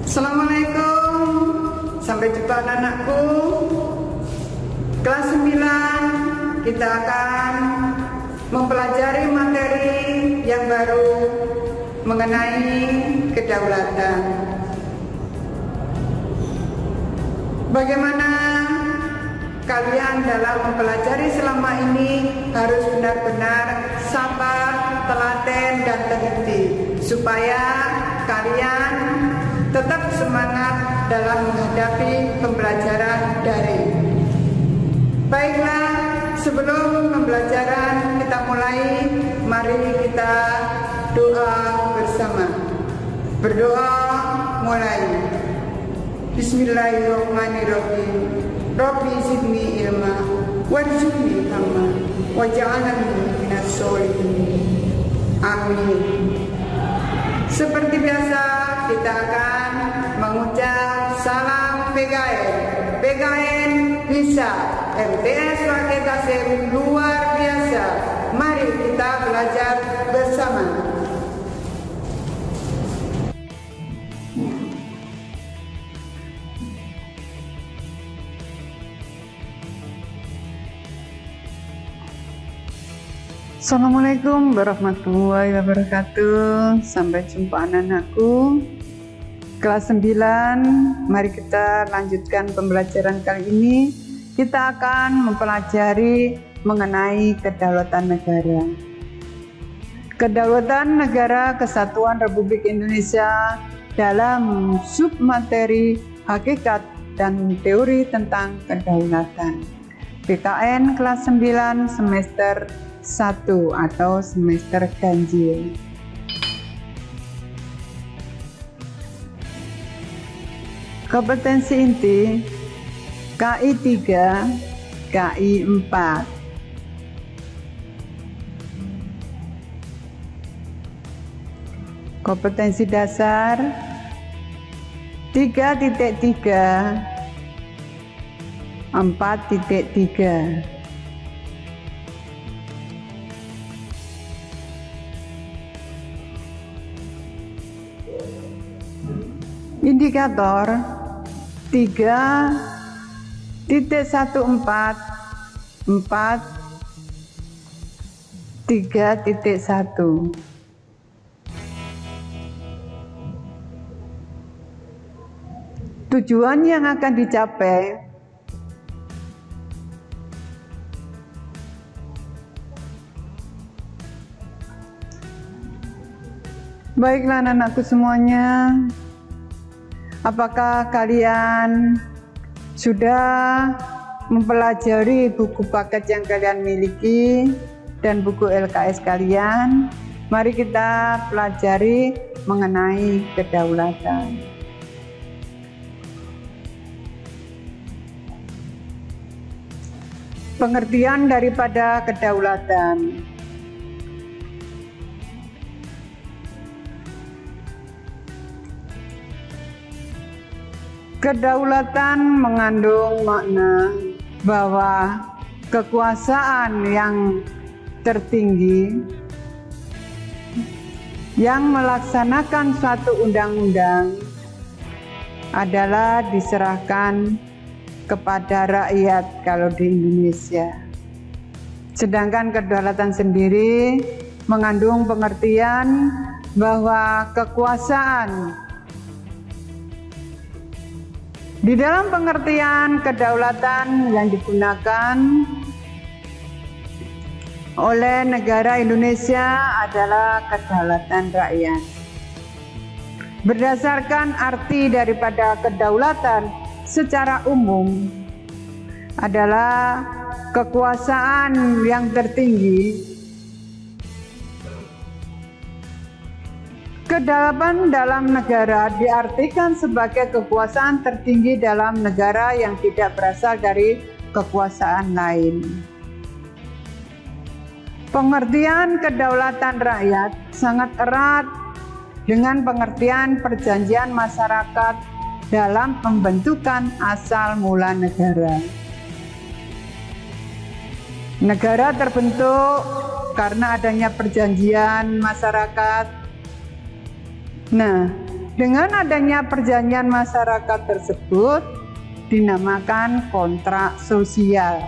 Assalamualaikum, sampai jumpa anak-anakku. Kelas 9 kita akan mempelajari materi yang baru mengenai kedaulatan. Bagaimana kalian dalam mempelajari selama ini harus benar-benar sabar, telaten, dan teliti supaya kalian tetap semangat dalam menghadapi pembelajaran daring. Baiklah, sebelum pembelajaran kita mulai, mari kita doa bersama. Berdoa mulai. Bismillahirrahmanirrahim. Rabbi zidni ilma warzuqni fahma waj'alni minas sholihin. Amin. Seperti biasa, kita akan mengucap salam PKN. PKN bisa, MTS Wakil Kasim luar biasa. Mari kita belajar bersama. Assalamualaikum warahmatullahi wabarakatuh. Sampai jumpa anak-anakku. Kelas 9, mari kita lanjutkan pembelajaran kali ini. Kita akan mempelajari mengenai kedaulatan negara. Kedaulatan Negara Kesatuan Republik Indonesia dalam submateri hakikat dan teori tentang kedaulatan. PKN kelas 9 semester 1 atau semester ganjil. Kompetensi inti KI 3, KI 4. Kompetensi dasar 3.3, 4.3. Indikator 3.14, 3.1. Tujuan yang akan dicapai baiklah anak-anakku semuanya. Apakah kalian sudah mempelajari buku paket yang kalian miliki dan buku LKS kalian? Mari kita pelajari mengenai kedaulatan. Pengertian daripada kedaulatan. Kedaulatan mengandung makna bahwa kekuasaan yang tertinggi yang melaksanakan suatu undang-undang adalah diserahkan kepada rakyat kalau di Indonesia. Sedangkan kedaulatan sendiri mengandung pengertian bahwa kekuasaan di dalam pengertian kedaulatan yang digunakan oleh negara Indonesia adalah kedaulatan rakyat. Berdasarkan arti daripada kedaulatan secara umum adalah kekuasaan yang tertinggi. Kedaulatan dalam negara diartikan sebagai kekuasaan tertinggi dalam negara yang tidak berasal dari kekuasaan lain. Pengertian kedaulatan rakyat sangat erat dengan pengertian perjanjian masyarakat dalam pembentukan asal mula negara. Negara terbentuk karena adanya perjanjian masyarakat. Nah, dengan adanya perjanjian masyarakat tersebut dinamakan kontrak sosial.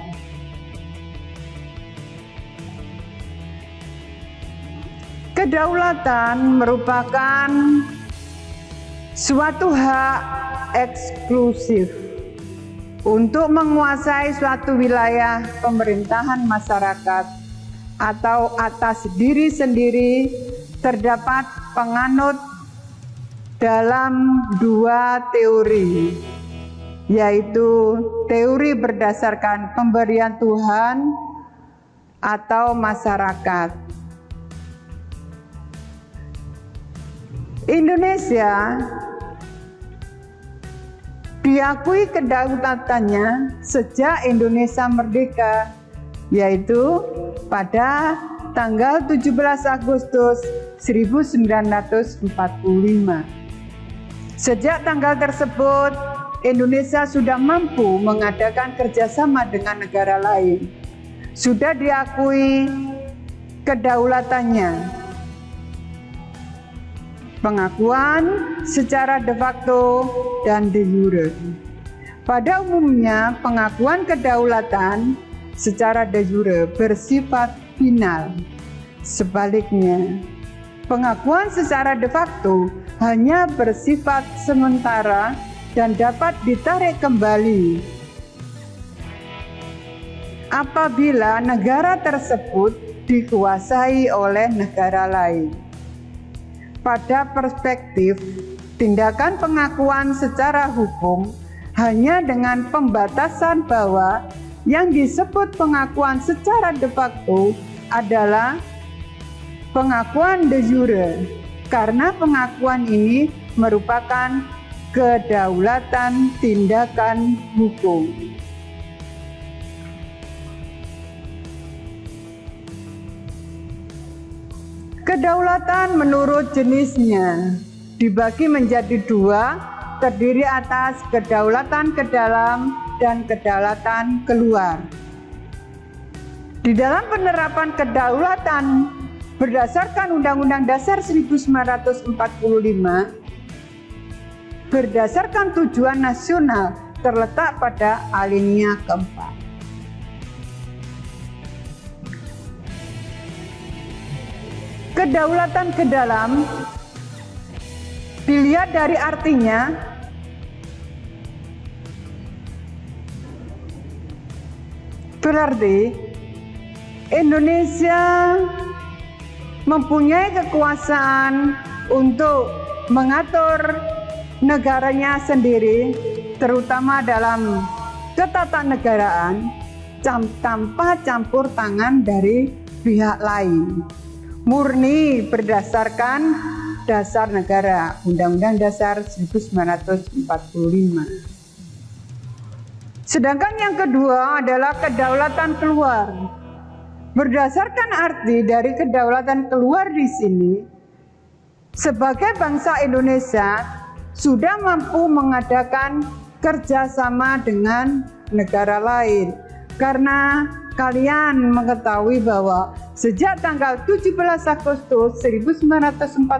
Kedaulatan merupakan suatu hak eksklusif untuk menguasai suatu wilayah pemerintahan masyarakat atau atas diri sendiri. Terdapat penganut dalam dua teori, yaitu teori berdasarkan pemberian Tuhan atau masyarakat. Indonesia diakui kedaulatannya sejak Indonesia merdeka, yaitu pada tanggal 17 Agustus 1945. Sejak tanggal tersebut, Indonesia sudah mampu mengadakan kerjasama dengan negara lain. Sudah diakui kedaulatannya. Pengakuan secara de facto dan de jure. Pada umumnya, pengakuan kedaulatan secara de jure bersifat final. Sebaliknya, pengakuan secara de facto hanya bersifat sementara dan dapat ditarik kembali apabila negara tersebut dikuasai oleh negara lain. Pada perspektif tindakan pengakuan secara hukum hanya dengan pembatasan bahwa yang disebut pengakuan secara de facto adalah pengakuan de jure, karena pengakuan ini merupakan kedaulatan tindakan hukum. Kedaulatan menurut jenisnya dibagi menjadi dua, terdiri atas kedaulatan ke dalam dan kedaulatan keluar. Di dalam penerapan kedaulatan berdasarkan Undang-Undang Dasar 1945, berdasarkan tujuan nasional terletak pada alinea keempat. Kedaulatan ke dalam dilihat dari artinya, berarti Indonesia mempunyai kekuasaan untuk mengatur negaranya sendiri, terutama dalam ketatanegaraan, tanpa campur tangan dari pihak lain. Murni berdasarkan dasar negara, Undang-Undang Dasar 1945. Sedangkan yang kedua adalah kedaulatan keluar. Berdasarkan arti dari kedaulatan keluar di sini, sebagai bangsa Indonesia sudah mampu mengadakan kerjasama dengan negara lain. Karena kalian mengetahui bahwa sejak tanggal 17 Agustus 1945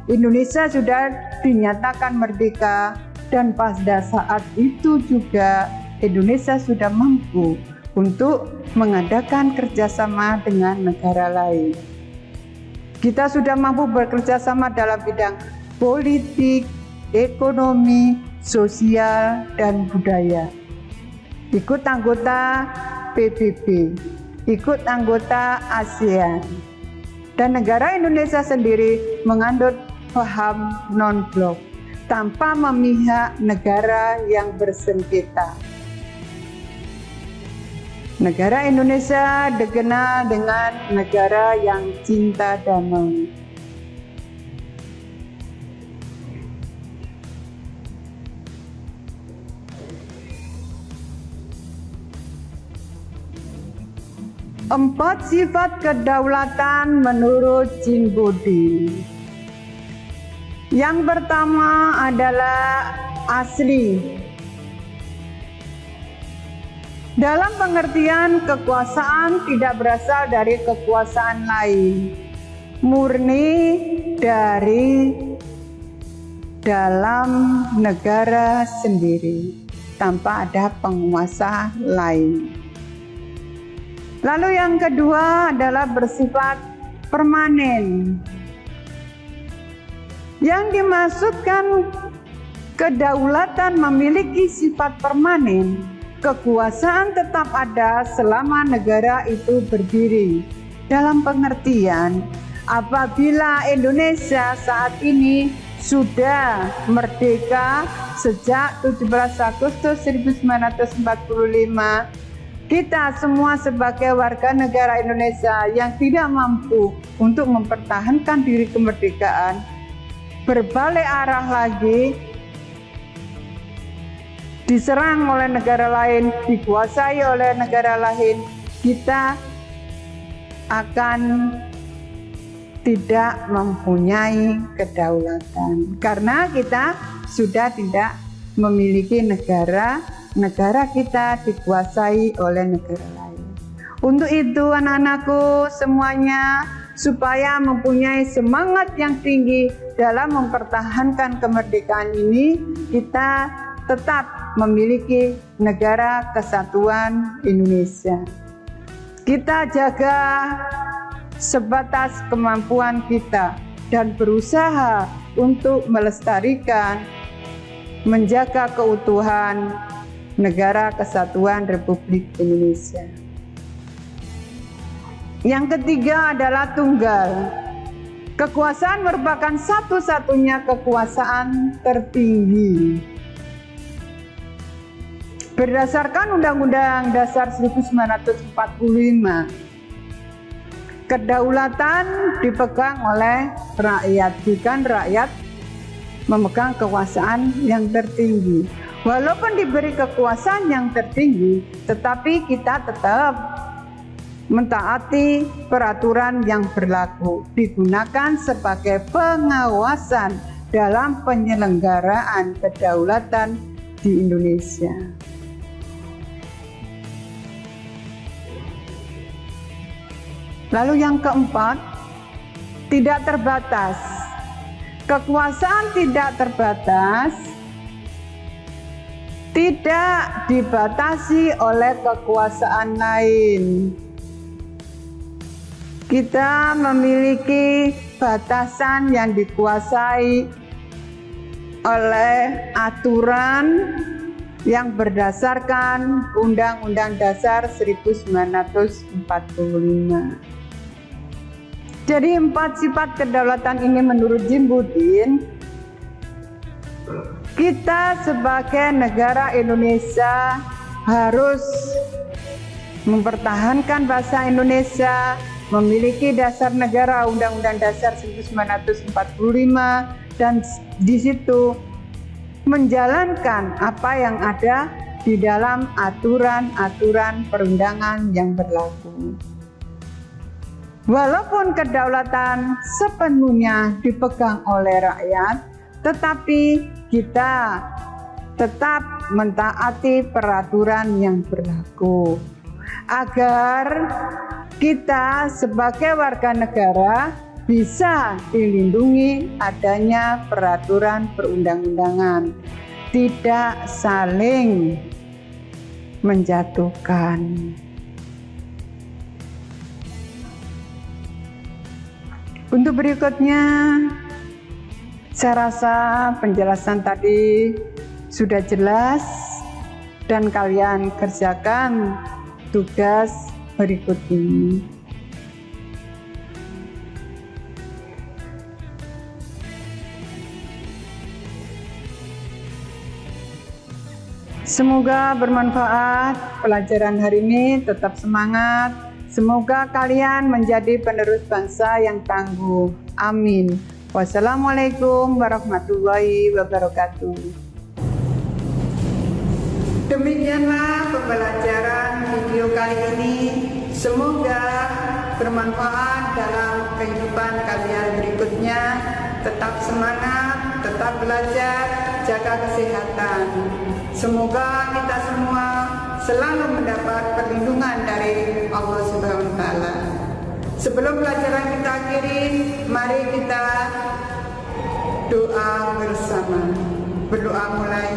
Indonesia sudah dinyatakan merdeka, dan pada saat itu juga Indonesia sudah mampu untuk mengadakan kerjasama dengan negara lain. Kita sudah mampu bekerja sama dalam bidang politik, ekonomi, sosial, dan budaya. Ikut anggota PBB, ikut anggota ASEAN, dan negara Indonesia sendiri menganut paham non-blok tanpa memihak negara yang bersengketa. Negara Indonesia dikenal dengan negara yang cinta damai. 4 sifat kedaulatan menurut Jin Budi. Yang pertama adalah asli. Dalam pengertian kekuasaan tidak berasal dari kekuasaan lain, murni dari dalam negara sendiri tanpa ada penguasa lain. Lalu yang kedua adalah bersifat permanen. Yang dimaksudkan kedaulatan memiliki sifat permanen, kekuasaan tetap ada selama negara itu berdiri. Dalam pengertian, apabila Indonesia saat ini sudah merdeka sejak 17 Agustus 1945, kita semua sebagai warga negara Indonesia yang tidak mampu untuk mempertahankan diri kemerdekaan, berbalik arah lagi, diserang oleh negara lain, dikuasai oleh negara lain, kita akan tidak mempunyai kedaulatan karena kita sudah tidak memiliki negara kita dikuasai oleh negara lain. Untuk itu anak-anakku semuanya, supaya mempunyai semangat yang tinggi dalam mempertahankan kemerdekaan ini, kita tetap memiliki negara kesatuan Indonesia. Kita jaga sebatas kemampuan kita dan berusaha untuk melestarikan, menjaga keutuhan negara kesatuan Republik Indonesia. Yang ketiga adalah tunggal. Kekuasaan merupakan satu-satunya kekuasaan tertinggi. Berdasarkan Undang-Undang Dasar 1945, kedaulatan dipegang oleh rakyat, bukan rakyat memegang kekuasaan yang tertinggi. Walaupun diberi kekuasaan yang tertinggi, tetapi kita tetap mentaati peraturan yang berlaku, digunakan sebagai pengawasan dalam penyelenggaraan kedaulatan di Indonesia. Lalu yang keempat, tidak terbatas. Kekuasaan tidak terbatas, tidak dibatasi oleh kekuasaan lain. Kita memiliki batasan yang dikuasai oleh aturan yang berdasarkan Undang-Undang Dasar 1945. Jadi 4 sifat kedaulatan ini menurut Jin Budin, kita sebagai negara Indonesia harus mempertahankan bahasa Indonesia, memiliki dasar negara Undang-Undang Dasar 1945, dan di situ menjalankan apa yang ada di dalam aturan-aturan perundangan yang berlaku. Walaupun kedaulatan sepenuhnya dipegang oleh rakyat, tetapi kita tetap mentaati peraturan yang berlaku agar kita sebagai warga negara bisa dilindungi adanya peraturan perundang-undangan, tidak saling menjatuhkan. Untuk berikutnya, saya rasa penjelasan tadi sudah jelas dan kalian kerjakan tugas berikut ini. Semoga bermanfaat pelajaran hari ini, tetap semangat. Semoga kalian menjadi penerus bangsa yang tangguh. Amin. Wassalamualaikum warahmatullahi wabarakatuh. Demikianlah pembelajaran video kali ini. Semoga bermanfaat dalam kehidupan kalian berikutnya. Tetap semangat, tetap belajar, jaga kesehatan. Semoga kita semua selalu mendapat perlindungan dari Allah Subhanahu wa Ta'ala. Sebelum pelajaran kita akhiri, mari kita doa bersama. Berdoa mulai.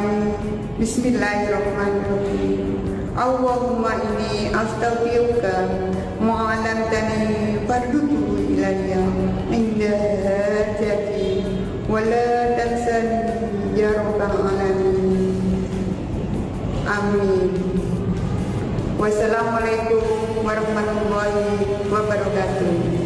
Bismillahirrahmanirrahim. Allahumma inni astaghfiruka ma 'allamtani farduhu ilayya inda hajati wa la tansani ya rabbal alamin. Amin. Wassalamualaikum warahmatullahi wabarakatuh.